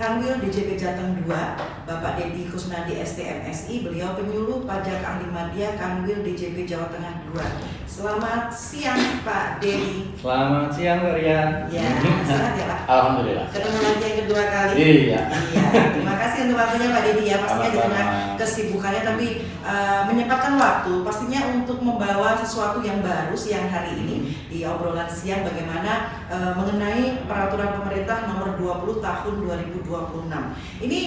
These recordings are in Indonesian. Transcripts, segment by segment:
Kanwil DJP Jateng 2, Bapak Dedi Kusnadi STMSI, beliau penyuluh pajak ahli madya Kanwil DJP Jawa Tengah 2. Selamat siang Pak Dedi. Selamat siang Mbak Rian. Ya, sehat ya Pak? Alhamdulillah. Ketemu lagi yang kedua kali. Iya. Terima kasih untuk waktunya Pak Dedi ya. Pastinya di tengah kesibukannya tapi menyempatkan waktu pastinya untuk membawa sesuatu yang baru siang hari ini di obrolan siang bagaimana mengenai peraturan pemerintah nomor 20 tahun 2026. Ini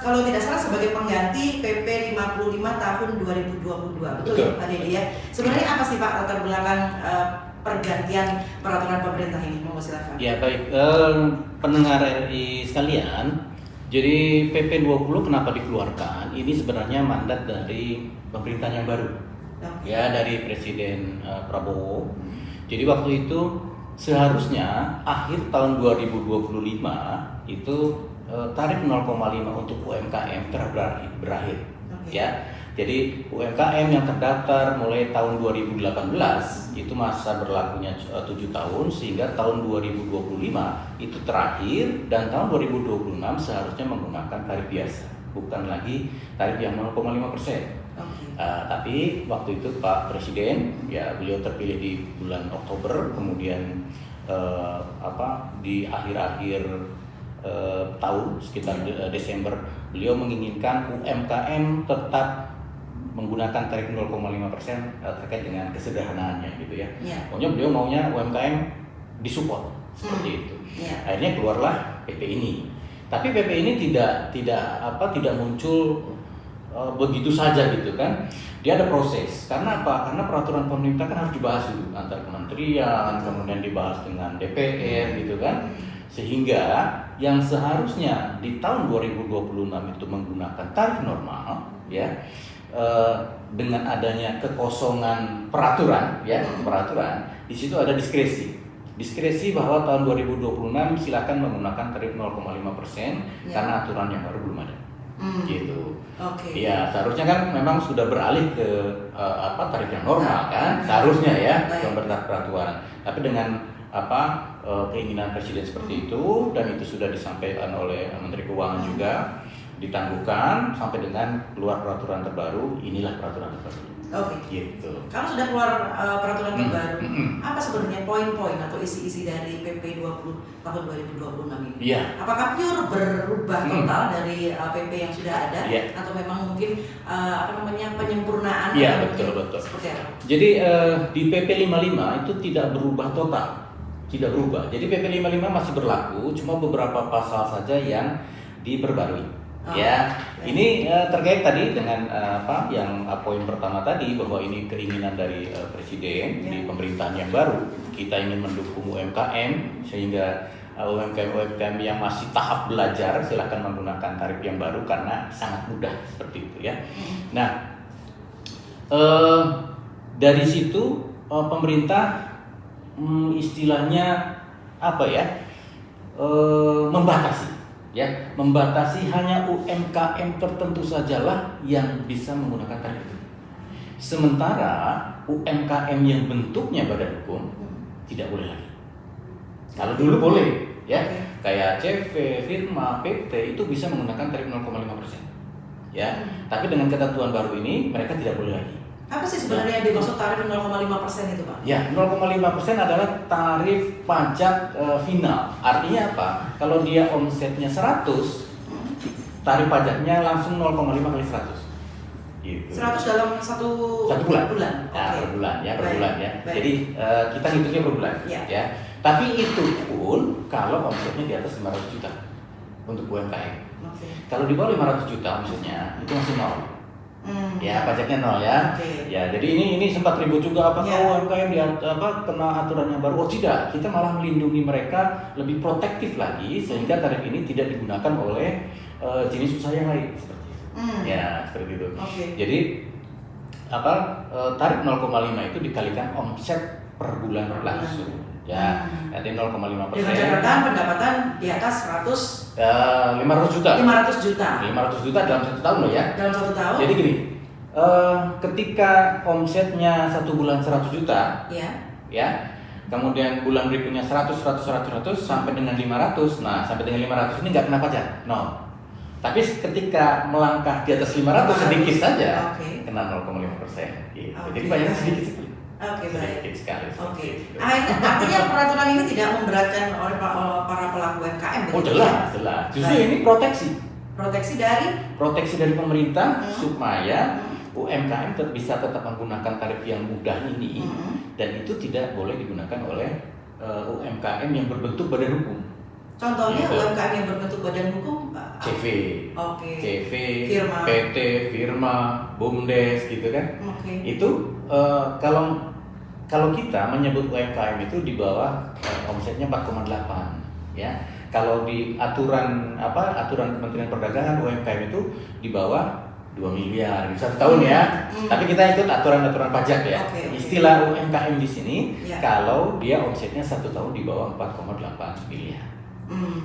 kalau tidak salah sebagai pengganti PP 55 tahun 2022. Betul ya Pak Dedi ya? Sebenarnya apa sih Pak latar belakang pergantian peraturan pemerintah ini? Mau silakan. Ya baik, pendengar RI sekalian. Jadi PP 20 kenapa dikeluarkan? Ini sebenarnya mandat dari pemerintahan yang baru. Ya, dari Presiden Prabowo. Jadi waktu itu seharusnya akhir tahun 2025 itu tarif 0,5 untuk UMKM berakhir. Ya. Jadi UMKM yang terdaftar mulai tahun 2018 itu masa berlakunya 7 tahun sehingga tahun 2025 itu terakhir dan tahun 2026 seharusnya menggunakan tarif biasa, bukan lagi tarif yang 0,5%. Tapi waktu itu Pak Presiden ya beliau terpilih di bulan Oktober, kemudian di akhir-akhir tahun sekitar Desember beliau menginginkan UMKM tetap menggunakan tarif 0,5% terkait dengan kesederhanaannya gitu ya. Pokoknya beliau maunya UMKM disupport seperti itu. Akhirnya keluarlah PP ini. Tapi PP ini tidak muncul begitu saja gitu kan. Dia ada proses. Karena apa? Karena peraturan pemerintah kan harus dibahas dulu antar kementerian, kemudian dibahas dengan DPR gitu kan. Sehingga yang seharusnya di tahun 2026 itu menggunakan tarif normal ya. Dengan adanya kekosongan peraturan di situ ada diskresi bahwa tahun 2026 silakan menggunakan tarif 0,5% karena aturan yang baru belum ada gitu. Ya seharusnya kan memang sudah beralih ke tarif yang normal kan seharusnya ya peraturan, tapi dengan keinginan presiden seperti itu dan itu sudah disampaikan oleh Menteri Keuangan juga ditangguhkan sampai dengan keluar peraturan terbaru. Inilah peraturan terbaru. Gitu. Kalau sudah keluar peraturan terbaru, apa sebenarnya poin-poin atau isi-isi dari PP 20 tahun 2026 ini? Yeah. Apakah pure berubah total dari PP yang sudah ada, atau memang mungkin penyempurnaan? Iya betul. Seperti apa? Jadi di PP 55 itu tidak berubah total, tidak berubah. Jadi PP 55 masih berlaku, cuma beberapa pasal saja yang diperbarui. Ini terkait tadi dengan yang poin pertama tadi bahwa ini keinginan dari presiden di pemerintahan yang baru. Kita ingin mendukung UMKM sehingga UMKM yang masih tahap belajar silakan menggunakan tarif yang baru karena sangat mudah seperti itu ya. Nah, dari situ pemerintah istilahnya membatasi hanya UMKM tertentu sajalah yang bisa menggunakan tarif itu. Sementara UMKM yang bentuknya badan hukum tidak boleh lagi. Kalau dulu boleh, ya, kayak CV, firma, PT itu bisa menggunakan tarif 0,5%. Ya, tapi dengan ketentuan baru ini mereka tidak boleh lagi. Apa sih sebenarnya yang dimaksud tarif 0,5% itu Pak? Ya, 0,5% adalah tarif pajak final. Artinya apa? Kalau dia omsetnya 100, tarif pajaknya langsung 0,5 kali 100. Gitu. 100 dalam satu bulan? Ya, per bulan ya. Baik. Jadi kita ngitungnya per bulan. Ya. Tapi itu pun kalau omsetnya di atas 500 juta untuk UMKM. Kalau di bawah 500 juta omsetnya itu masih 0. Ya pajaknya 0 ya. Ya jadi ini sempat ribut juga apakah UMKM kena aturan yang baru? Oh tidak, kita malah melindungi mereka lebih protektif lagi sehingga tarif ini tidak digunakan oleh jenis usaha yang lain seperti itu. Ya seperti itu. Jadi tarif 0,5 itu dikalikan omset per bulan langsung. Ya, nanti 0,5%. Dengan catatan pendapatan di atas 500 juta. 500 juta dalam 1 tahun loh ya. Dalam 1 tahun. Jadi gini, ketika omsetnya 1 bulan 100 juta, ya, kemudian bulan berikutnya 100 sampai dengan 500. Nah, sampai dengan 500 ini nggak kena pajak, no. Tapi ketika melangkah di atas 500 sedikit saja, kena 0,5%. Gitu. Jadi bayarnya sedikit sekali. Baik. Sedikit sekali. Artinya peraturan ini tidak memberatkan oleh para pelaku UMKM. Oh jelas. Justru ini proteksi dari pemerintah supaya UMKM bisa tetap menggunakan tarif yang mudah ini, dan itu tidak boleh digunakan oleh UMKM yang berbentuk badan hukum. Contohnya UMKM yang berbentuk badan hukum, CV, firma. PT, firma, BUMDes gitu kan. Itu kalau kita menyebut UMKM itu di bawah omsetnya 4,8 ya. Kalau di aturan Kementerian Perdagangan UMKM itu di bawah 2 miliar di 1 tahun ya. Tapi kita ikut aturan pajak ya. Istilah UMKM di sini kalau dia omsetnya 1 tahun di bawah 4,8 miliar.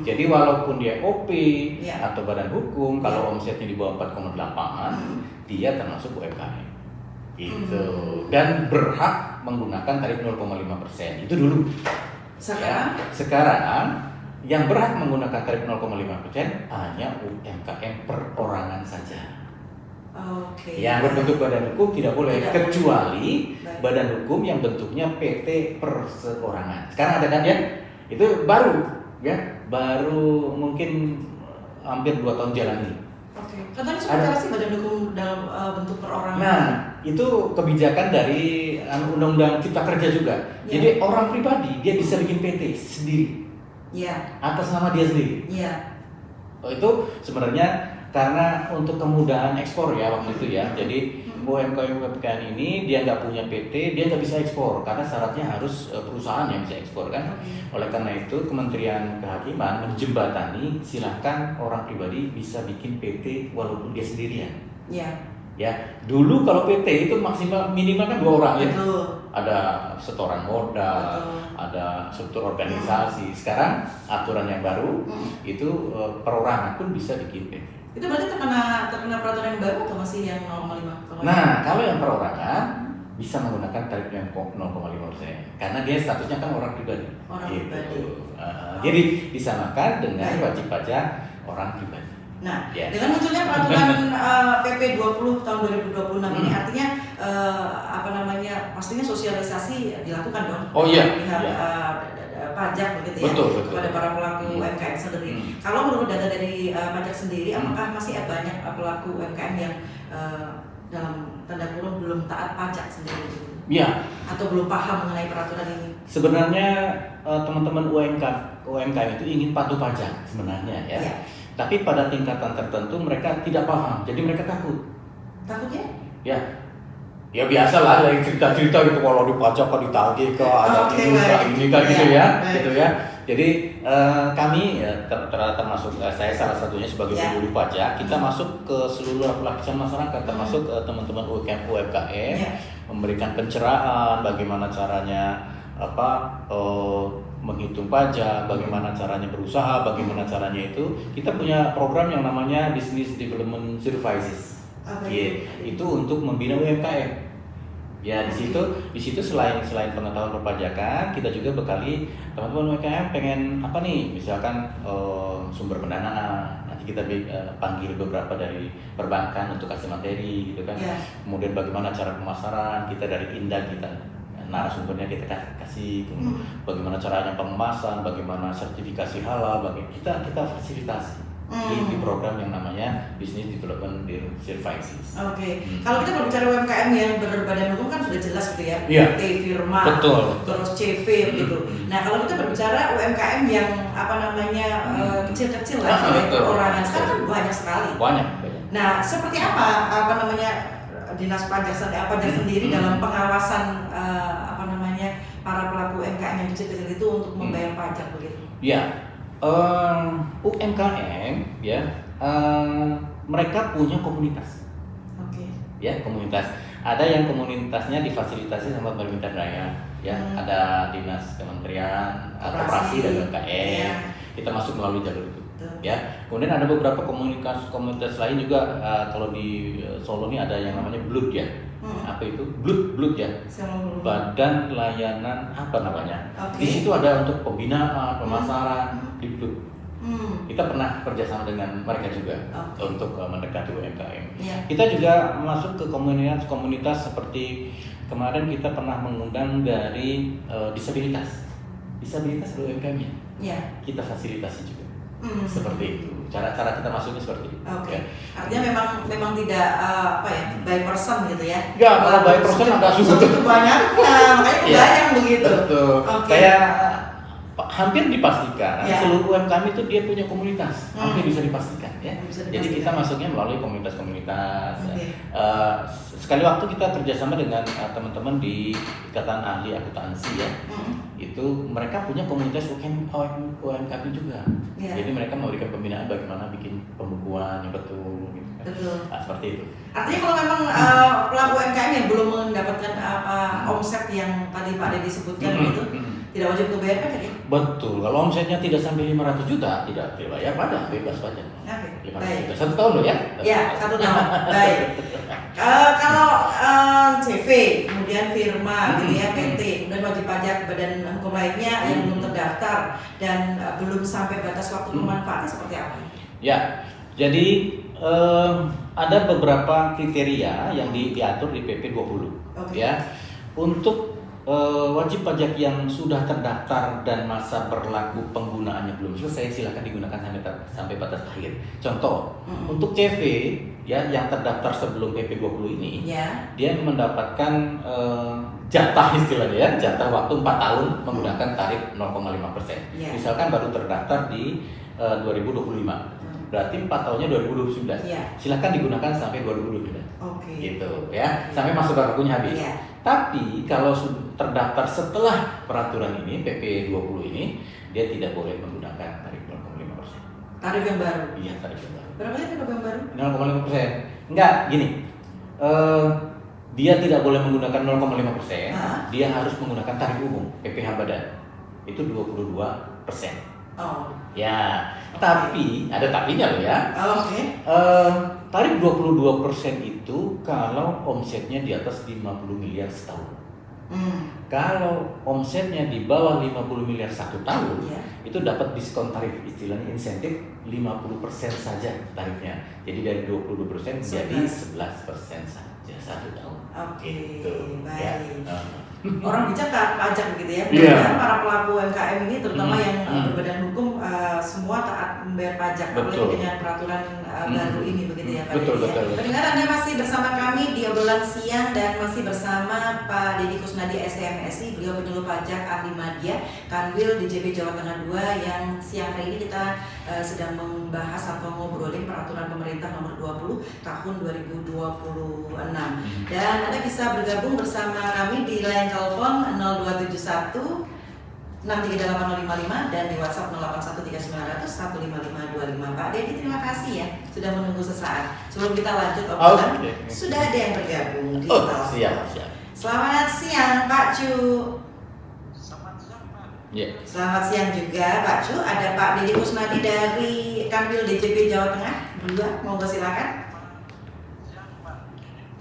Jadi walaupun dia OP atau badan hukum, kalau omsetnya di bawah 4,8, dia termasuk UMKM. Gitu. Dan berhak menggunakan tarif 0,5%. Itu dulu. Sekarang yang berhak menggunakan tarif 0,5% hanya UMKM perorangan saja. Yang berbentuk badan hukum tidak boleh, kecuali badan hukum yang bentuknya PT perseorangan. Sekarang ada kan ya? Itu baru mungkin hampir 2 tahun jalan ini. Katanya seperti apa sih badan hukum dalam bentuk perorangan? Nah, itu kebijakan dari Undang-Undang Cipta Kerja juga. Jadi orang pribadi dia bisa bikin PT sendiri. Atas nama dia sendiri. Itu sebenarnya karena untuk kemudahan ekspor ya waktu itu ya. Jadi UMKM ini dia nggak punya PT, dia nggak bisa ekspor karena syaratnya harus perusahaan yang bisa ekspor kan. Oleh karena itu Kementerian Kehakiman menjembatani silahkan orang pribadi bisa bikin PT walaupun dia sendirian. Ya, dulu kalau PT itu minimal kan 2 orang ya. Ada setoran modal, ada struktur organisasi. Sekarang aturan yang baru itu perorangan pun bisa bikin PT. Itu berarti terkena peraturan yang baru atau masih yang 0,5? Nah, kalau yang perorangan bisa menggunakan tarif yang 0,5% karena dia statusnya kan orang pribadi. Jadi disamakan dengan wajib pajak orang pribadi. Nah, dengan munculnya peraturan PP 20 tahun 2026 ini artinya pastinya sosialisasi dilakukan dong. Pajak begitu ya, kepada para pelaku UMKM sendiri. Kalau menurut data dari pajak sendiri, apakah masih banyak pelaku UMKM yang dalam tanda kurung belum taat pajak sendiri? Atau belum paham mengenai peraturan ini? Sebenarnya teman-teman UMKM itu ingin patuh pajak sebenarnya ya. Tapi pada tingkatan tertentu mereka tidak paham, jadi mereka takut. Takutnya? Ya biasa lah, yang cerita-cerita gitu kalau dipajak kok ditagih kok ada ini kan gitu ya. Jadi kami termasuk saya salah satunya sebagai pengguna pajak, kita masuk ke seluruh lapisan masyarakat, termasuk teman-teman UMKM, memberikan pencerahan bagaimana caranya menghitung pajak, bagaimana caranya berusaha, bagaimana caranya itu. Kita punya program yang namanya Business Development Services. Itu untuk membina UMKM. Ya di situ selain pengetahuan perpajakan, kita juga bekali teman-teman UMKM pengen apa nih, misalkan sumber pendanaan. Nanti kita panggil beberapa dari perbankan untuk kasih materi gitu kan. Kemudian bagaimana cara pemasaran, kita dari Indah kita narasumbernya kita kasih, bagaimana caranya pengemasan, bagaimana sertifikasi halal, kita fasilitasi. Di program yang namanya Business Development Services. Kalau kita berbicara UMKM yang berbadan hukum kan sudah jelas gitu ya, PT, firma, terus CV gitu. Nah kalau kita berbicara UMKM yang kecil-kecil lah, perorangan sekarang kan banyak sekali. Nah seperti apa dinas pajak sendiri dalam pengawasan para pelaku UMKM yang kecil-kecil itu untuk membayar pajak begitu? UMKM mereka punya komunitas. Komunitas. Ada yang komunitasnya difasilitasi sama pemerintah daerah, ada dinas kementerian, koperasi dan UMKM. Kita masuk melalui jalur itu. Kemudian ada beberapa komunitas lain juga. Kalau di Solo ini ada yang namanya BLUD ya. Apa itu? BLUT ya. Badan Layanan apa namanya? Di situ ada untuk pembinaan, pemasaran di BLUT. Kita pernah kerjasama dengan mereka juga untuk mendekati UMKM. Kita juga masuk ke komunitas seperti kemarin kita pernah mengundang dari disabilitas UMKM-nya. Kita fasilitasi juga. Seperti itu. Cara kita masuknya seperti itu. Artinya memang tidak by person gitu ya. Enggak, kalau by person agak susah. Itu banyak, makanya kebayang begitu. Betul. Kayak hampir dipastikan seluruh UMKM itu dia punya komunitas. Hampir bisa dipastikan ya. Jadi kita masuknya melalui komunitas-komunitas. Sekali waktu kita kerjasama dengan teman-teman di Ikatan Ahli Akuntansi ya. Itu mereka punya komunitas UMKM juga. Jadi mereka memberikan pembinaan bagaimana bikin pembukuan yang betul gitu kan. Nah, seperti itu. Artinya kalau memang pelaku UMKM yang belum mendapatkan omset yang tadi Pak Dedi sebutkan gitu, tidak wajib untuk bayar pajak ya? Betul. Kalau omsetnya tidak sampai 500 juta tidak bayar pajak, bebas pajak. 500 juta. 1 tahun loh ya? Ya, 1 tahun. Baik. Kalau CV, kemudian firma, gitu ya, PT, kemudian wajib pajak badan hukum lainnya yang belum terdaftar dan belum sampai batas waktu pemanfaatnya seperti apa? Ya, jadi ada beberapa kriteria yang diatur di PP 20 ya. Untuk wajib pajak yang sudah terdaftar dan masa berlaku penggunaannya belum selesai, silakan digunakan sampai batas akhir. Contoh, untuk CV ya yang terdaftar sebelum PP 20 ini, dia mendapatkan jatah istilahnya ya, jatah waktu 4 tahun menggunakan tarif 0,5%. Misalkan baru terdaftar di 2025. Berarti 4 tahunnya 2029. Silakan digunakan sampai 2029. Gitu ya, sampai masa berlakunya habis. Tapi kalau terdaftar setelah peraturan ini PP 20 ini, dia tidak boleh menggunakan tarif 0,5%. Tarif yang baru? Iya, tarif yang baru. Berapa ya tarif yang baru? 0,5%. Enggak, gini. Dia tidak boleh menggunakan 0,5%. Dia harus menggunakan tarif umum PPh badan. Itu 22%. Ya, tapi ada tapinya loh ya. Tarif 22% itu kalau omsetnya di atas 50 miliar setahun. Kalau omsetnya di bawah 50 miliar 1 tahun, itu dapat diskon tarif, istilahnya insentif 50% saja tarifnya. Jadi dari 22% menjadi 11% saja 1 tahun. Gitu. Baik. Orang bijak taat pajak begitu ya. Mudah-mudahan para pelaku UMKM ini terutama yang berbadan hukum semua taat membayar pajak, apalagi dengan peraturan baru ini begitu ya Pak Dedi ya. Pendengar, Anda masih bersama kami di obrolan siang dan masih bersama Pak Dedi Kusnadi STMSI, beliau penyuluh pajak ahli media Kanwil DJP Jawa Tengah 2 yang siang hari ini kita sedang membahas atau ngobrolin peraturan pemerintah nomor 20 tahun 2026. Dan Anda bisa bergabung bersama kami di line telepon 0271 6380555 dan di WhatsApp 081390015525. Pak Dedi, terima kasih ya sudah menunggu sesaat. Sebelum kita lanjut obrolan, sudah ada yang bergabung di telepon. Siap. Selamat siang Pak Cu. Selamat siang Pak. Selamat siang juga Pak Cu. Ada Pak Dedi Kusnadi dari Kanwil DJP Jawa Tengah 2. Monggo silakan.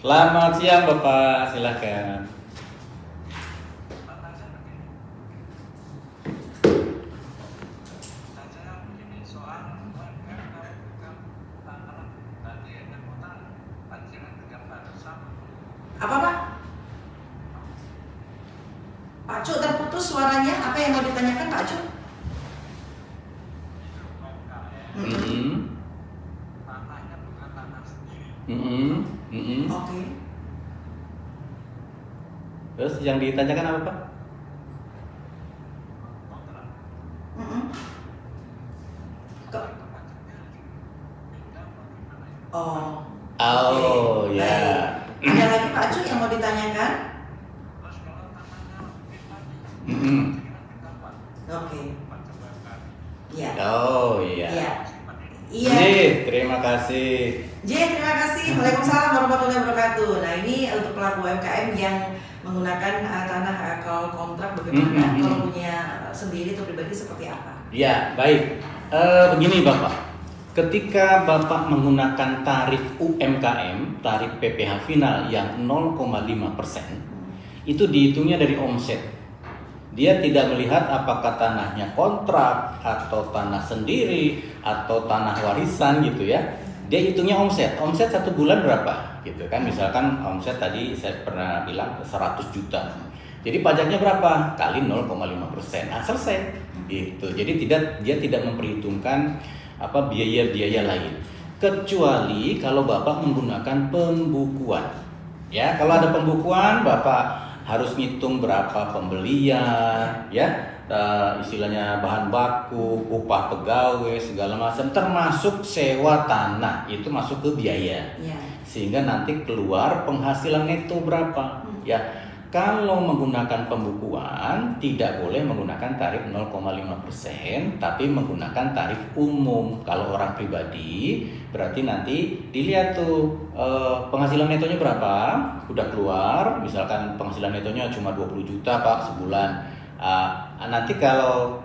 Selamat siang Bapak, silakan. Apa Pak? Pak Cu terputus suaranya. Apa yang mau ditanyakan Pak Cu? Oke. Terus yang ditanyakan apa Pak? Ya. Ada lagi Pak Cu yang mau ditanyakan? Oke. Ya. Iya. Terima kasih. Terima kasih. Waalaikumsalam warahmatullahi wabarakatuh. Nah, ini untuk pelaku UMKM yang menggunakan tanah kalau kontrak bagaimana? Kalau punya sendiri atau pribadi seperti apa? Ya, baik. Begini Bapak. Ketika Bapak menggunakan tarif UMKM, tarif PPh final yang 0,5%, itu dihitungnya dari omset. Dia tidak melihat apakah tanahnya kontrak atau tanah sendiri atau tanah warisan gitu ya. Dia hitungnya omset. Omset 1 bulan berapa gitu kan. Misalkan omset tadi saya pernah bilang 100 juta. Jadi pajaknya berapa? Kali 0,5%. Nah, selesai. Gitu. Jadi dia tidak memperhitungkan biaya-biaya lain. Kecuali kalau Bapak menggunakan pembukuan. Ya, kalau ada pembukuan Bapak harus ngitung berapa pembelian, ya, istilahnya bahan baku, upah pegawai, segala macam, termasuk sewa tanah, itu masuk ke biaya. Ya. Sehingga nanti keluar penghasilan neto berapa. Ya, kalau menggunakan pembukuan tidak boleh menggunakan tarif 0,5%, tapi menggunakan tarif umum. Kalau orang pribadi berarti nanti dilihat tuh penghasilan netonya berapa, udah keluar, misalkan penghasilan netonya cuma 20 juta Pak sebulan. Nanti kalau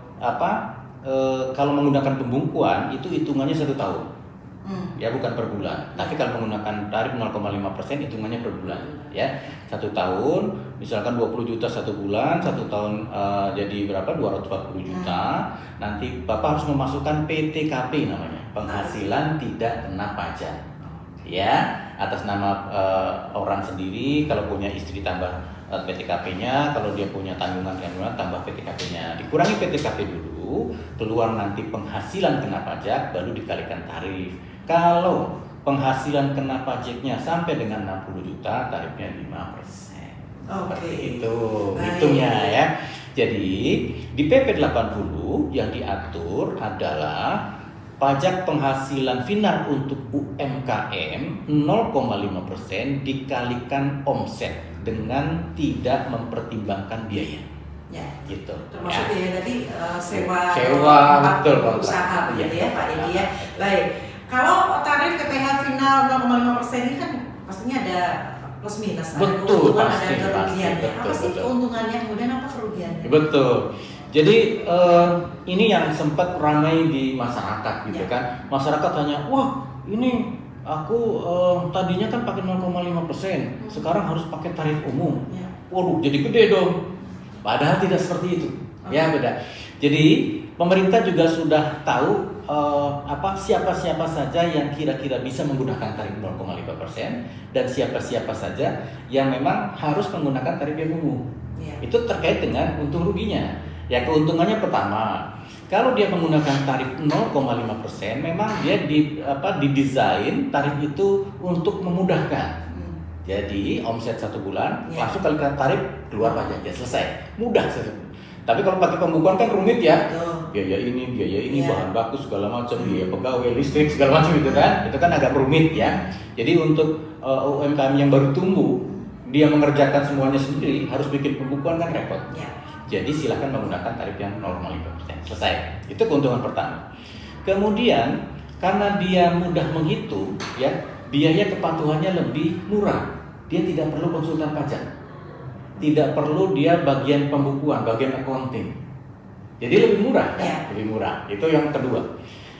kalau menggunakan pembukuan itu hitungannya 1 tahun. Ya, bukan per bulan. Tapi kalau menggunakan tarif 0,5% hitungannya per bulan, ya. 1 tahun, misalkan 20 juta 1 bulan, 1 tahun jadi berapa? 240 juta. Nanti Bapak harus memasukkan PTKP namanya, penghasilan tidak kena pajak. Ya, atas nama orang sendiri, kalau punya istri tambah PTKP-nya, kalau dia punya tanggungan tambah PTKP-nya. Dikurangi PTKP dulu, keluar nanti penghasilan kena pajak, baru dikalikan tarif. Kalau penghasilan kena pajaknya sampai dengan 60 juta, tarifnya 5%. Seperti itu hitungnya ya. Jadi di PP 80 yang diatur adalah pajak penghasilan final untuk UMKM 0,5% dikalikan omset dengan tidak mempertimbangkan biaya. Ya. Gitu. Termasuk ya tadi sewa betul, usaha begitu ya Pak Edi ya. Betul. Baik. Kalau tarif PPh final 0,5% ini kan pastinya ada plus minus, ada Betul, keuntungan, pasti, ada kerugiannya. pasti, Apa sih betul. keuntungannya, kemudian apa kerugiannya? Betul. Jadi ini yang sempat ramai di masyarakat gitu Ya. kan. Masyarakat tanya, wah ini aku tadinya kan pakai 0,5%, sekarang harus pakai tarif umum. Ya. Waduh, jadi gede dong. Padahal tidak seperti itu. Ya, beda. Jadi pemerintah juga sudah tahu siapa-siapa saja yang kira-kira bisa menggunakan tarif 0,5% dan siapa-siapa saja yang memang harus menggunakan tarif yang umum. Ya. Itu terkait dengan untung ruginya. Ya, keuntungannya pertama, kalau dia menggunakan tarif 0,5%, memang dia didesain tarif itu untuk memudahkan. Jadi omset 1 bulan, Ya. langsung kalikan tarif, keluar pajak, ya selesai, mudah saja. Tapi kalau pakai pembukuan kan rumit ya, Betul. biaya ini, Ya. bahan baku segala macam, biaya pegawai, listrik segala macam itu kan agak rumit ya. Jadi untuk UMKM yang baru tumbuh, dia mengerjakan semuanya sendiri, harus bikin pembukuan kan repot. Ya. Jadi silakan menggunakan tarif yang 0,5%. Selesai. Itu keuntungan pertama. Kemudian karena dia mudah menghitung, ya, biaya kepatuhannya lebih murah. Dia tidak perlu konsultan pajak. Tidak perlu dia bagian pembukuan, bagian accounting. Jadi lebih murah, Ya. lebih murah. Itu yang kedua.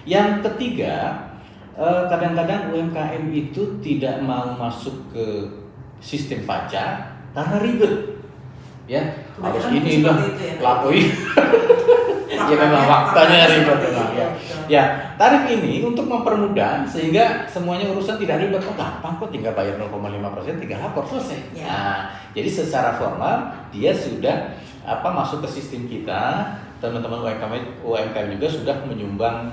Yang ketiga, kadang-kadang UMKM itu tidak mau masuk ke sistem pajak karena ribet. Ya, harus Kebanyakan ini lah, seperti itu ya. lapoi. Ya memang faktanya ribet memang ya. Ya, tarif ini untuk mempermudah sehingga semuanya urusan tidak ribet. Oh, gampang kok, tinggal bayar 0,5%, tinggal lapor, selesai. Ya. Nah, jadi secara formal dia sudah masuk ke sistem kita. Teman-teman UMKM juga sudah menyumbang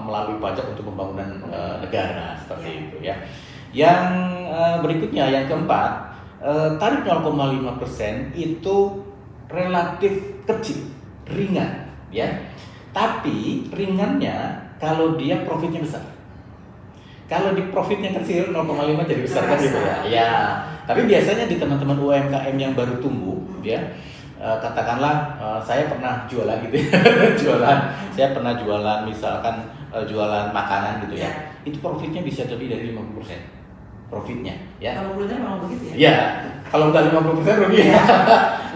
melalui pajak untuk pembangunan negara seperti Ya. itu ya. Yang berikutnya, yang keempat, tarif 0,5% itu relatif kecil, ringan, ya. Tapi ringannya kalau dia profitnya besar. Kalau di profitnya kecil 0,5 jadi besar kan gitu ya. Ya. Tapi biasanya di teman-teman UMKM yang baru tumbuh, ya, katakanlah saya pernah jualan gitu ya. Saya pernah jualan, misalkan jualan makanan gitu ya. Itu profitnya bisa lebih dari 50%. Profitnya, ya. Kalau kuliner memang begitu ya? Ya, kalau nggak 50% rugi.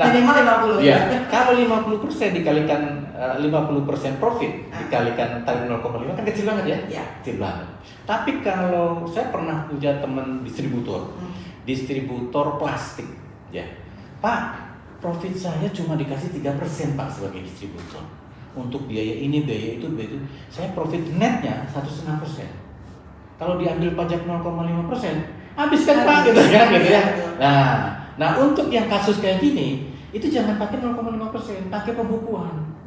Minimal 50 ya. Kalau 50% dikalikan 50% profit dikalikan tarif 0,5 kan kecil banget ya? Ya. Kecil banget. Tapi kalau saya pernah punya teman distributor plastik, ya, Pak, profit saya cuma dikasih 3% Pak sebagai distributor. Untuk biaya ini, biaya itu. Saya profit netnya 1,5%. Kalau diambil pajak 0,5%, habis kan Pak, gitu kan, gitu ya. Nah untuk yang kasus kayak gini, itu jangan pakai 0,5%, pakai pembukuan.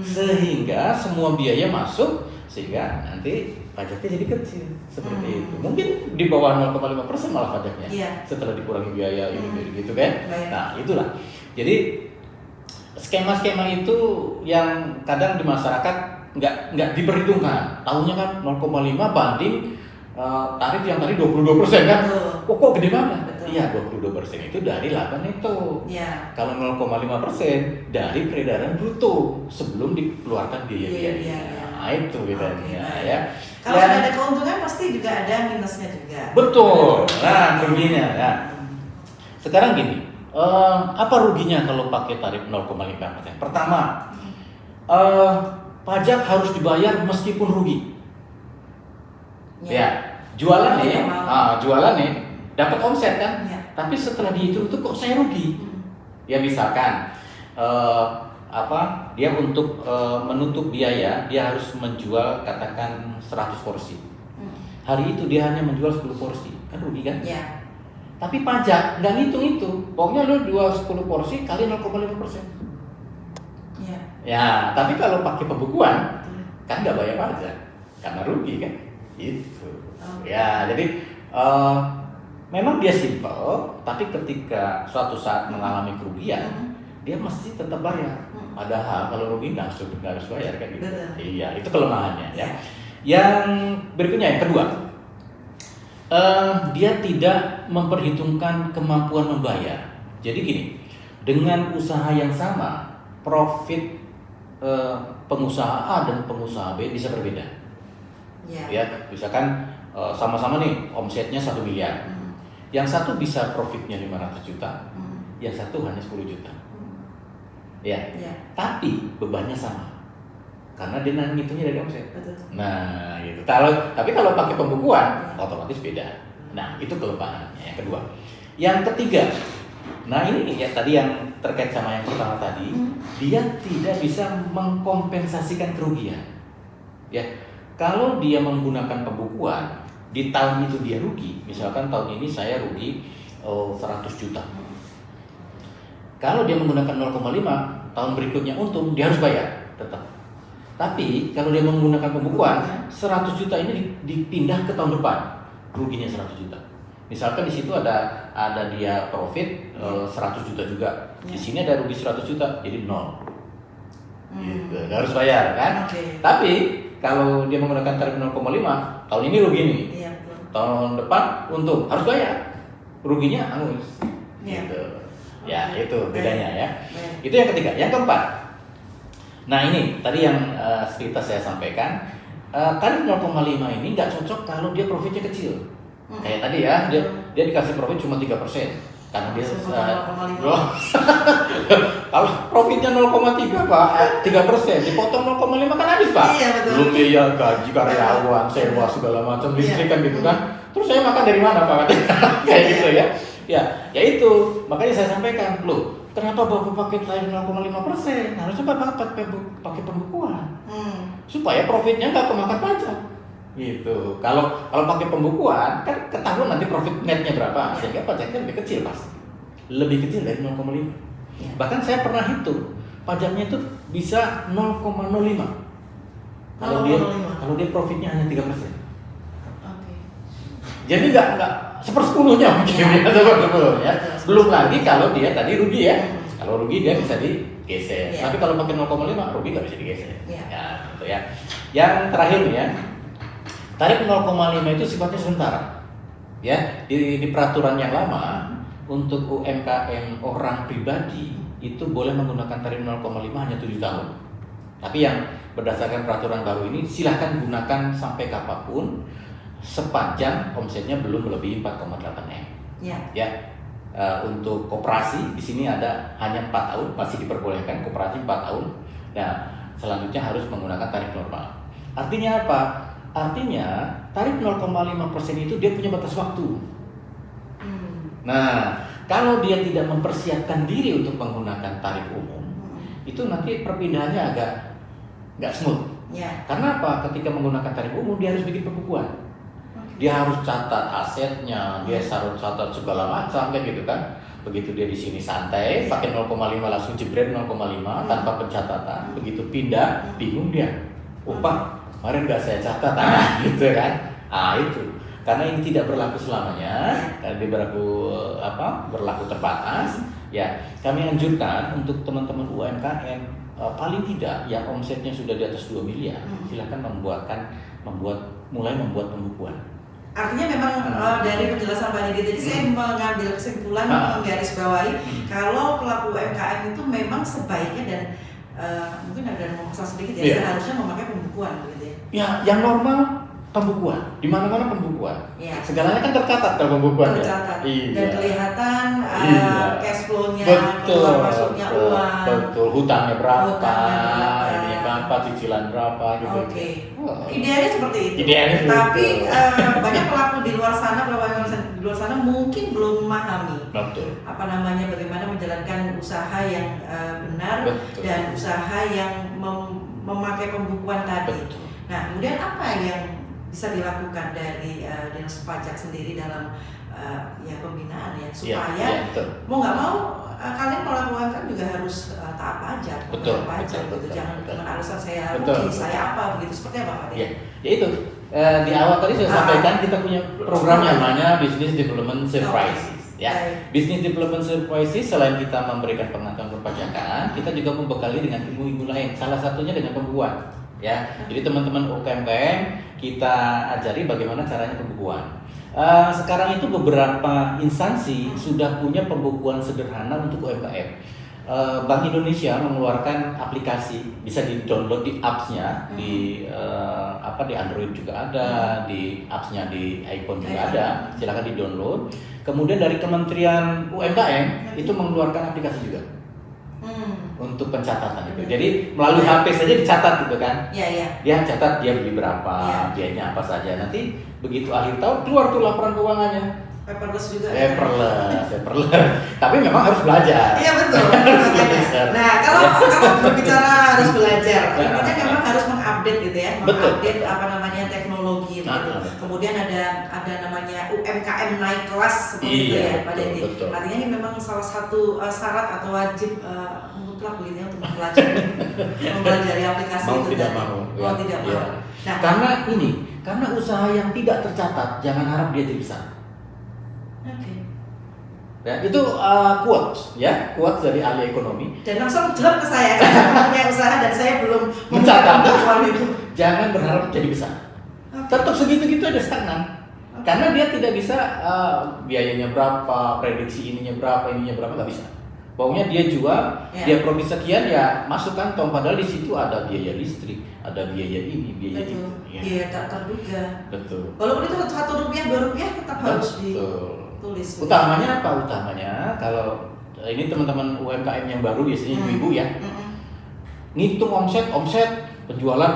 Sehingga semua biaya masuk, sehingga nanti pajaknya jadi kecil seperti itu. Mungkin di bawah 0,5% malah pajaknya. Setelah dikurangi biaya ini gitu kan. Nah, itulah. Jadi skema-skema itu yang kadang di masyarakat nggak diperhitungkan. Tahunya kan 0,5 banding tarif yang tadi 22% kan. Kok gede banget? Iya, 22% itu dari laba neto. Kalau 0,5% dari peredaran bruto sebelum dikeluarkan biaya-biaya. Nah, itu bedanya ya. Kalau sudah ada keuntungan pasti juga ada minusnya juga. Betul. Nah, ruginya ya. Sekarang gini, apa ruginya kalau pakai tarif 0,5%? Pertama, pajak harus dibayar meskipun rugi. Ya, jualan nih, dapat omset kan? Tapi setelah dihitung itu kok saya rugi? Ya misalkan dia untuk menutup biaya dia harus menjual katakan 100 porsi. Hari itu dia hanya menjual 10 porsi, kan rugi kan? Tapi pajak nggak ngitung itu, pokoknya lu jual 10 porsi kali 0,5%. Ya, tapi kalau pakai pembukuan kan nggak bayar pajak karena rugi kan? Itu. Ya, jadi memang dia simple, tapi ketika suatu saat mengalami kerugian, dia mesti tetap bayar. Padahal kalau rugi nggak harus bayar kan gitu. Iya, itu kelemahannya ya. Yang berikutnya yang kedua, dia tidak memperhitungkan kemampuan membayar. Jadi gini, dengan usaha yang sama, profit pengusaha A dan pengusaha B bisa berbeda. Ya, misalkan sama-sama nih omsetnya 1 miliar. Yang satu bisa profitnya 500 juta, yang satu hanya 10 juta. Ya. Tapi bebannya sama. Karena dia ngitungnya dari omset. Nah, gitu. Tapi kalau pakai pembukuan otomatis beda. Nah, itu kelemahannya yang kedua. Yang ketiga, nah ini ya tadi yang terkait sama yang pertama tadi, dia tidak bisa mengkompensasikan kerugian. Ya. Kalau dia menggunakan pembukuan, di tahun itu dia rugi. Misalkan tahun ini saya rugi 100 juta. Kalau dia menggunakan 0,5, tahun berikutnya untung, dia harus bayar tetap. Tapi kalau dia menggunakan pembukuan, 100 juta ini dipindah ke tahun depan, ruginya 100 juta. Misalkan di situ ada dia profit 100 juta juga. Di sini ada rugi 100 juta, jadi 0. Gitu, harus bayar kan? Tapi kalau dia menggunakan tarif 0,5, tahun ini rugi nih. Tahun depan untung, harus bayar. Ruginya hangus. Gitu. Ya, itu bedanya ya. Itu yang ketiga. Yang keempat. Nah, ini tadi yang cerita saya sampaikan. Tarif 0,5 ini nggak cocok kalau dia profitnya kecil. Kayak tadi ya, dia dikasih profit cuma 3%. Karena dia kalau profitnya 0,3 Pak, 3%, dipotong 0,5 kan habis Pak. Belum biaya gaji karyawan, sewa segala macam, listrik kan gitu kan. Terus saya makan dari mana Pak? Kayak gitu ya. Ya itu, makanya saya sampaikan, loh, kenapa Bapak pakai tarif 0,5%? Harusnya Bapak pakai pembukuan. Supaya profitnya nggak kemakan pajak. Gitu. Kalau pakai pembukuan kan ketahuan nanti profit netnya berapa, sehingga pajaknya lebih kecil pasti. Lebih kecil dari 0,5. Bahkan saya pernah hitung, pajaknya itu bisa 0,05. Kalau dia profitnya hanya 3%. Jadi nggak 1/10-nya mungkin ya. Belum lagi kalau dia tadi rugi ya. Kalau rugi dia bisa digeser. Tapi kalau pakai 0,5 rugi nggak bisa digeser. Ya, gitu ya. Yang terakhir nih ya. Tarif 0,5 itu sifatnya sementara. Ya, di peraturan yang lama untuk UMKM orang pribadi itu boleh menggunakan tarif 0,5 hanya 7 tahun. Tapi yang berdasarkan peraturan baru ini silahkan gunakan sampai kapanpun sepanjang omsetnya belum melebihi 4,8 M. Ya. Untuk koperasi di sini ada hanya 4 tahun, masih diperbolehkan koperasi 4 tahun. Nah, selanjutnya harus menggunakan tarif normal. Artinya apa? Artinya tarif 0,5% itu dia punya batas waktu. Nah, kalau dia tidak mempersiapkan diri untuk menggunakan tarif umum, itu nanti perpindahannya agak nggak smooth. Ya. Karena apa? Ketika menggunakan tarif umum dia harus bikin pembukuan. Dia harus catat asetnya, dia harus catat segala macam kayak gitu kan. Begitu dia di sini santai, pakai 0,5 langsung jebret 0,5 tanpa pencatatan. Begitu pindah, bingung dia. Pak, kemarin nggak saya catat, gitu kan? Itu. Karena ini tidak berlaku selamanya, karena dia berlaku terbatas. Ya, kami anjurkan untuk teman-teman UMKM paling tidak yang omsetnya sudah di atas 2 miliar, silakan mulai membuat pembukuan. Artinya memang dari penjelasan Pak Didi tadi saya mengambil kesimpulan menggarisbawahi kalau pelaku UMKM itu memang sebaiknya dan mungkin ada memaksa sedikit ya, seharusnya memakai pembukuan begitu ya. Ya, yang normal pembukuan, di mana-mana pembukuan. Ya. Segalanya kan tercatat kalau pembukuan. Tercatat. Iya. Dan kelihatan cash flow-nya, betul, keluar masuknya uang. betul, hutangnya berapa, Hutangnya ininya berapa, cicilan berapa gitu. Oke. Idealnya seperti itu. Idealnya seperti Tapi itu. banyak pelaku di luar sana, di luar sana mungkin belum memahami. Betul. Bagaimana menjalankan usaha yang benar. Betul. Dan usaha yang memakai pembukuan tadi. Betul. Nah, kemudian apa yang bisa dilakukan dari dinas pajak sendiri dalam pembinaan ya supaya mau nggak mau kalian pelaku UMKM juga harus taat pajak, pajak gitu. Jangan dengan alasan saya rugi, saya apa begitu, seperti apa Pak? Ya itu di awal tadi saya sampaikan kita punya program yang namanya Business Development Surprises. Ya, Business Development Surprises selain kita memberikan pengetahuan perpajakan, kita juga membekali dengan ilmu-ilmu lain. Salah satunya dengan pembukuan. Ya, jadi teman-teman UMKM kita ajari bagaimana caranya pembukuan. Sekarang itu beberapa instansi sudah punya pembukuan sederhana untuk UMKM. Bank Indonesia mengeluarkan aplikasi, bisa di-download di apps-nya, di Android juga ada, di apps-nya di iPhone juga ada. Silakan di-download. Kemudian dari Kementerian UMKM itu mengeluarkan aplikasi juga. Untuk pencatatan itu. Jadi melalui HP saja dicatat gitu kan. Iya. Dia catat dia beli berapa, biayanya apa saja. Nanti begitu akhir tahun keluar tuh laporan keuangannya. Paperless juga. Paperless. Tapi memang harus belajar. Iya betul. Nah, kalau berbicara harus belajar, artinya memang harus mengupdate gitu ya, mengupdate teknologi. Kemudian ada namanya UMKM naik kelas seperti itu ya, Pak Dedi. Artinya ini memang salah satu syarat atau wajib mutlak begitu ya untuk mempelajari aplikasi mau itu. Tidak mau. Nah, karena usaha yang tidak tercatat, jangan harap dia jadi besar. Ya, itu quotes dari ahli ekonomi. Dan langsung jelek ke saya karena punya usaha dan saya belum mencatat itu. Jangan berharap jadi besar. Tetap segitu-gitu aja stagnan. Karena dia tidak bisa biayanya berapa, prediksi ininya berapa nggak bisa. Pokoknya dia jual, dia profit sekian ya masuk kantong. Padahal di situ ada biaya listrik, ada biaya ini, biaya itu. Iya, tak terduga. Betul. Walaupun itu Rp1, Rp2 tetap harus ditulis. Utamanya apa? Utamanya kalau ini teman-teman UMKM yang baru biasanya ibu-ibu ya. Ngitung omset penjualan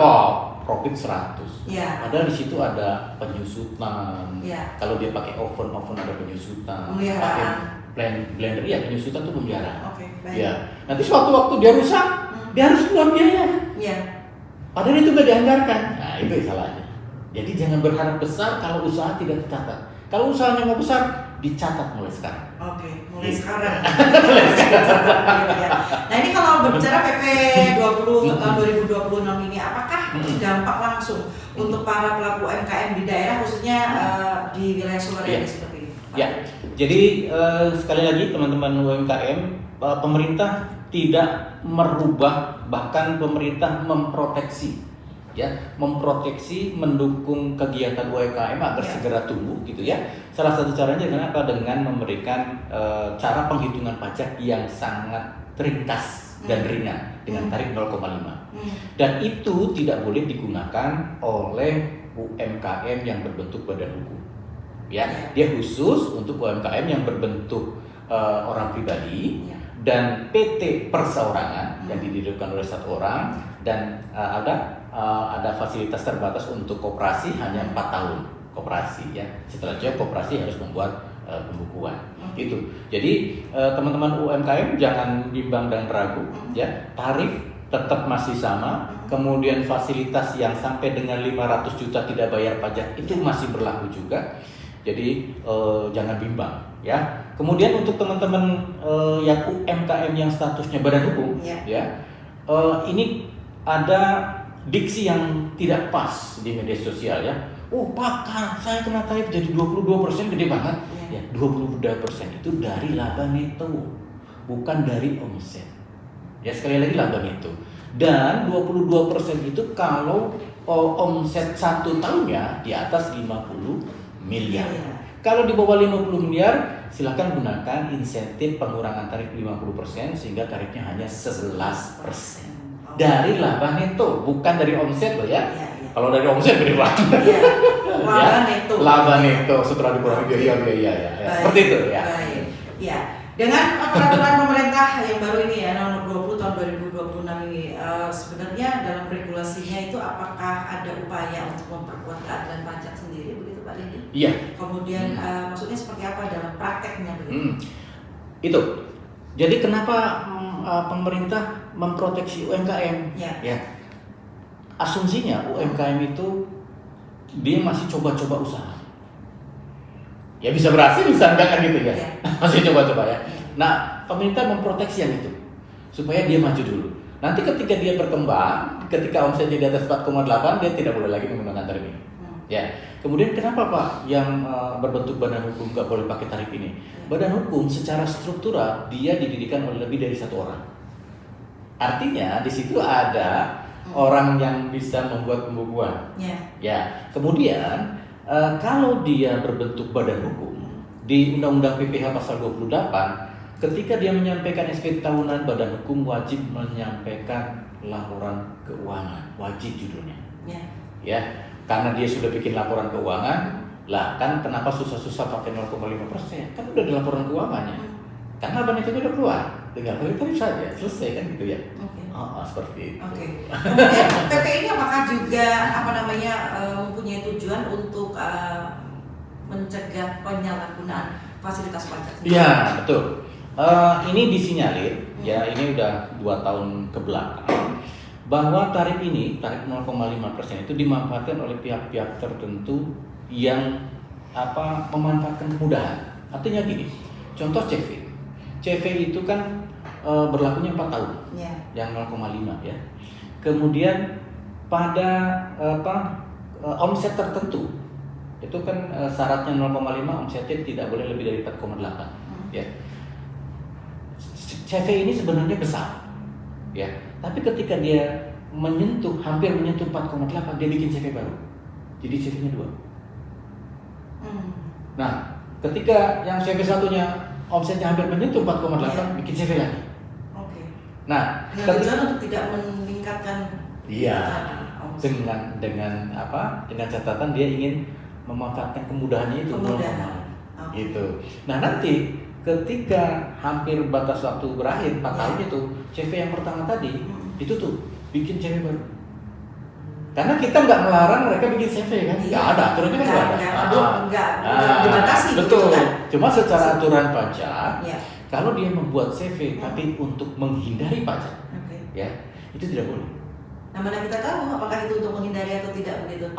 profit 100. Padahal di situ ada penyusutan. Kalau dia pakai oven ada penyusutan. Pakai blender ya penyusutan itu pemeliharaan. Ya. Nanti suatu waktu dia rusak, dia harus keluar biaya. Padahal itu nggak dianggarkan. Nah itu salahnya. Jadi jangan berharap besar kalau usaha tidak tercatat. Kalau usahanya mau besar, dicatat mulai sekarang. Mulai sekarang. Nah ini kalau berbicara PP 20 tahun 2026 ini, apakah dampak langsung untuk para pelaku UMKM di daerah khususnya di wilayah Surakarta seperti ini? Ya, jadi sekali lagi teman-teman UMKM, pemerintah tidak merubah, bahkan pemerintah memproteksi, mendukung kegiatan UMKM agar segera tumbuh gitu ya. Salah satu caranya dengan apa? Dengan memberikan cara penghitungan pajak yang sangat ringkas dan ringan dengan tarif 0,5. Dan itu tidak boleh digunakan oleh UMKM yang berbentuk badan hukum. Ya, dia khusus untuk UMKM yang berbentuk orang pribadi dan PT perseorangan yang didirikan oleh satu orang dan ada fasilitas terbatas untuk koperasi hanya 4 tahun koperasi ya. Setelah itu koperasi harus membuat pembukuan gitu. Jadi teman-teman UMKM jangan bimbang dan ragu ya. Tarif tetap masih sama, kemudian fasilitas yang sampai dengan 500 juta tidak bayar pajak itu masih berlaku juga. Jadi jangan bimbang ya. Kemudian untuk teman-teman yang UMKM yang statusnya badan hukum ya, ini ada diksi yang tidak pas di media sosial ya. Oh Pak, saya kena tarif jadi 22%, gede banget. Ya, 22% itu dari laba neto, bukan dari omset. Ya sekali lagi laba neto. Dan 22% itu kalau omset 1 tahunnya di atas 50 miliar. Kalau di bawah 50 miliar, silakan gunakan insentif pengurangan tarif 50% sehingga tarifnya hanya 11%. Dari laba neto, bukan dari omset loh ya. Kalau dari omset gede banget. Laba neto. Laba neto setelah dikurangi biaya. Seperti itu ya. Baik. Ya. Dengan peraturan pemerintah yang baru ini ya, nomor 20 tahun 2026 ini, sebenarnya dalam regulasinya itu apakah ada upaya untuk memperkuat keadilan pajak sendiri begitu Pak Lindi? Iya. Kemudian maksudnya seperti apa dalam prakteknya begitu? Itu. Jadi kenapa pemerintah memproteksi UMKM? Ya. Asumsinya UMKM itu dia masih coba-coba usaha. Ya bisa berhasil, bisa enggak kan gitu ya. Masih coba-coba ya. Nah, pemerintah memproteksi yang itu supaya dia maju dulu. Nanti ketika dia berkembang, ketika omsetnya di atas 4,8, dia tidak boleh lagi menggunakan tarif ini. Ya. Kemudian kenapa Pak yang berbentuk badan hukum nggak boleh pakai tarif ini? Badan hukum secara struktural dia didirikan oleh lebih dari 1 orang. Artinya di situ ada orang yang bisa membuat pembukuan. Ya. Kemudian kalau dia berbentuk badan hukum di Undang-Undang PPH pasal 28, ketika dia menyampaikan SPT tahunan, badan hukum wajib menyampaikan laporan keuangan, wajib judulnya. Ya, karena dia sudah bikin laporan keuangan, lah kan kenapa susah-susah pakai 0,5%? Kan udah di laporan keuangannya. Karena badan itu udah keluar, tinggal tarif saja, selesai kan gitu ya. Seperti itu. Kemudian PP ini apakah juga mempunyai tujuan untuk mencegah penyalahgunaan fasilitas pajak? Iya betul. Ini disinyalir ya, ini udah 2 tahun ke belakang bahwa tarif 0,5% itu dimanfaatkan oleh pihak-pihak tertentu yang memanfaatkan kemudahan. Artinya gini, contoh CV itu kan berlakunya 4 tahun, yang 0,5 ya. Kemudian pada omset tertentu itu kan syaratnya 0,5, omsetnya tidak boleh lebih dari 4,8 ya. CV ini sebenarnya besar ya, tapi ketika dia hampir menyentuh 4,8, dia bikin CV baru, jadi CV-nya 2. Nah, ketika yang CV satunya omsetnya hampir menyentuh 4,8, bikin CV lagi. Nah, tujuan untuk tidak meningkatkan dengan catatan dia ingin memanfaatkan kemudahannya itu. Gitu. Nah, nanti ketika hampir batas waktu berakhir 4 tahun itu, CV yang pertama tadi itu tuh bikin CV baru. Karena kita nggak melarang mereka bikin CV kan, nggak ada aturannya kan nggak dibatasi. Betul. Cuma secara aturan pajak, kalau dia membuat CV tapi untuk menghindari pajak, ya itu tidak boleh. Nah, mana kita tahu apakah itu untuk menghindari atau tidak begitu?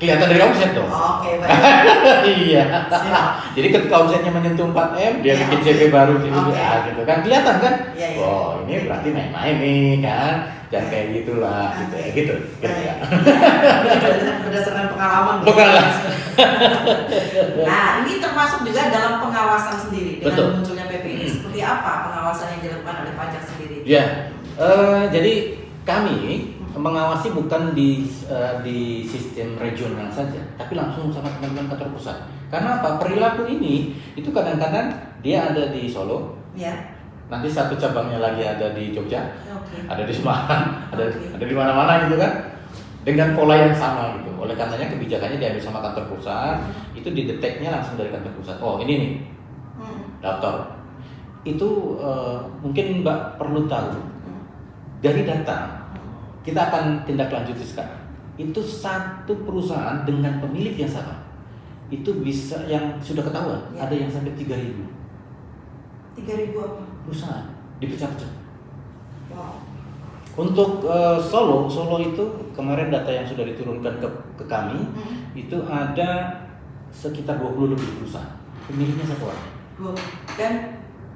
Kelihatan dari omset dong. Oke, baik. Iya. Jadi ketika omsetnya menyentuh 4M, dia bikin CV baru gitu, gitu kan kelihatan kan? Oh, ini berarti main-main nih kan? Jangan kayak gitulah, gitu ya. Berdasarkan pengalaman. Nah, ini termasuk juga dalam pengawasan sendiri dengan munculnya PP ini. Seperti apa pengawasan yang dilakukan oleh pajak sendiri? Ya, jadi kami mengawasi bukan di sistem regional saja, tapi langsung sama teman-teman kantor pusat. Karena apa? Perilaku ini itu kadang-kadang dia ada di Solo, nanti satu cabangnya lagi ada di Jogja, ada di Semarang, ada di mana-mana gitu kan, dengan pola yang sama gitu. Oleh karenanya kebijakannya diambil sama kantor pusat, itu dideteknya langsung dari kantor pusat. Oh ini nih, daftar. Itu mungkin Mbak perlu tahu dari data kita akan tindak lanjuti sekarang. Itu satu perusahaan dengan pemilik yang sama. Itu bisa yang sudah ketahuan, Ya. ada yang sampai 3.000 apa? perusahaan dipecah-pecah. Wow. Untuk Solo itu kemarin data yang sudah diturunkan ke kami itu ada sekitar 20 lebih perusahaan. Pemiliknya satu orang. Dan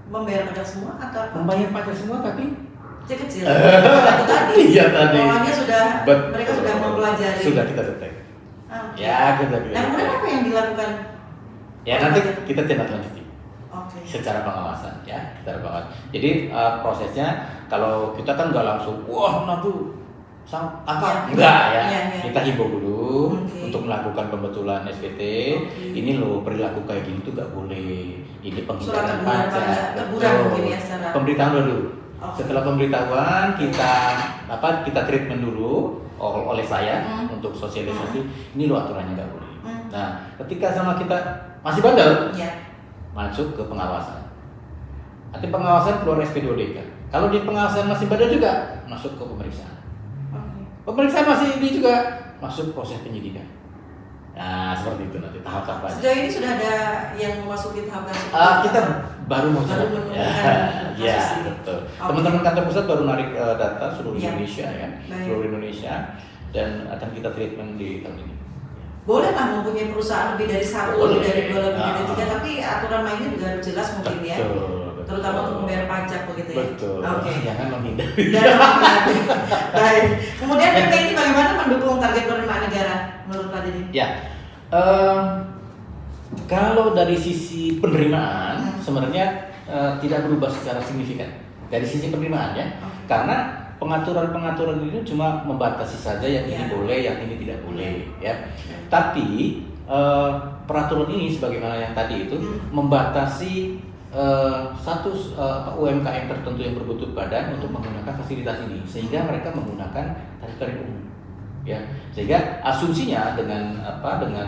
membayar pajak semua atau apa? Membayar pajak semua tapi Kecil. Itu tadi. Iya tadi. Awalnya sudah Betul. mereka sudah mempelajari. Sudah kita detek. Oke. Ya, kita Nah, kemudian apa yang dilakukan? Ya nanti kita tindak lanjuti Oke. secara pengawasan ya, secara pengawasan. Jadi prosesnya kalau kita kan nggak langsung wah nanti Ya. enggak ya. Ya. Kita himbau dulu Oke. untuk melakukan pembetulan SPT. Oke. Ini loh perilaku kayak gini tuh nggak boleh. Ini Surat penghindaran teguran pajak. teguran Betul. mungkin ya secara. Pemberitahuan dulu. Oke. Setelah pemberitahuan kita treatment dulu oleh saya untuk sosialisasi. Ini loh aturannya nggak boleh. Nah, ketika sama kita masih bandel, Ya. masuk ke pengawasan. Nanti pengawasan keluar SP2DK. Kalau di pengawasan masih bandel juga, masuk ke pemeriksaan. Oke. Pemeriksaan masih ini juga, masuk proses penyidikan. Nah, seperti itu nanti tahap-tahapannya. Sejauh ini sudah ada yang memasuki tahap kasus. Kita baru mau Baru jalan. menemukan Ya, kasus ini. betul. Oke. Teman-teman kantor pusat baru narik data seluruh Ya. Indonesia ya, Baik. seluruh Indonesia, dan akan kita treatment di tahun ini. Boleh lah mempunyai perusahaan lebih dari satu, Boleh. lebih dari dua, lebih dari Ah. tiga, tapi aturan mainnya juga harus jelas mungkin ya. Betul. Terutama untuk membayar pajak begitu ya. Betul. Oke. Jangan menghindari. Dan baik. Kemudian PP ini bagaimana mendukung target penerimaan negara menurut Pak Didi? Ya, kalau dari sisi penerimaan sebenarnya tidak berubah secara signifikan dari sisi penerimaan ya, Oke. karena pengaturan-pengaturan ini cuma membatasi saja yang ini Ya. boleh, yang ini tidak boleh ya. Tapi peraturan ini sebagaimana yang tadi itu membatasi satu UMKM tertentu yang berbentuk badan untuk menggunakan fasilitas ini, sehingga mereka menggunakan tarif-tarif umum. Ya, sehingga asumsinya dengan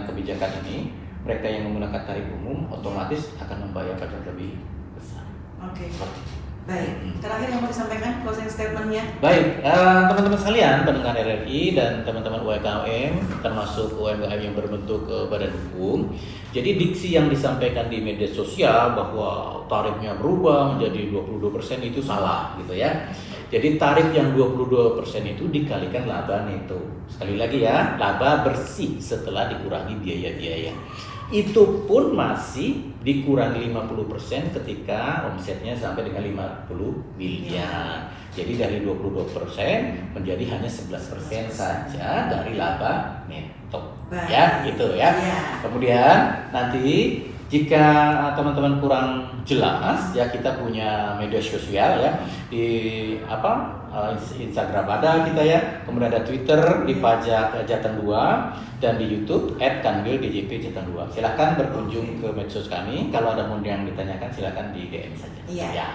kebijakan ini mereka yang menggunakan tarif umum otomatis akan membayar pajak lebih besar. Oke. Seperti itu. Baik. Terakhir yang mau disampaikan closing statement-nya. Baik, teman-teman sekalian, pendengar RRI dan teman-teman UMKM, termasuk UMKM yang berbentuk badan hukum. Jadi diksi yang disampaikan di media sosial bahwa tarifnya berubah menjadi 22% itu salah gitu ya. Jadi tarif yang 22% itu dikalikan laba neto. Sekali lagi ya, laba bersih setelah dikurangi biaya-biaya. Itu pun masih dikurangi 50% ketika omsetnya sampai dengan 50 miliar. Jadi dari 22% menjadi hanya 11% saja dari laba neto. Baik. Ya, gitu ya. Ya. Kemudian nanti jika teman-teman kurang jelas ya, kita punya media sosial ya di Instagram ada kita ya, kemudian ada Twitter di Pajak Jateng 2 dan di YouTube @kanwil_djp_jateng 2. Silakan berkunjung ke medsos kami. Kalau ada yang ditanyakan silakan di DM saja. Iya. Ya.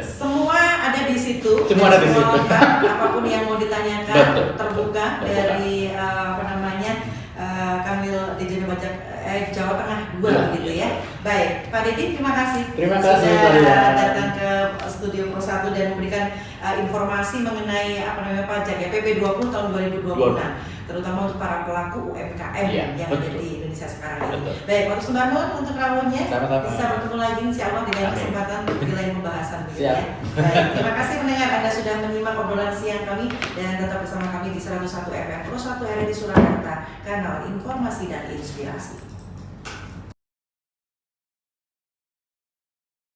Semua ada di situ. Semua ada di situ. lengkap. Apapun yang mau ditanyakan Betul. terbuka Terbuka. dari Kanwil DJP Pajak Jawa Tengah 2 Ya, gitu ya. ya. Baik, Pak Didi terima kasih. Terima kasih, sudah Kalian. datang ke Studio Pro 1 dan memberikan informasi mengenai pajak ya PP 20 tahun 2026, terutama untuk para pelaku UMKM Ya, yang betul. ada di Indonesia sekarang ini. Betul. Baik, Pak Sumbangun untuk rawonnya Sama-sama. bisa bertemu lagi insya Allah di lain Amin. kesempatan di lain pembahasan gitu Siap. ya. Baik, terima kasih mendengar Anda sudah menyimak obrolan siang kami dan tetap bersama kami di 101 FM Pro 1 RRI Surakarta, kanal informasi dan inspirasi.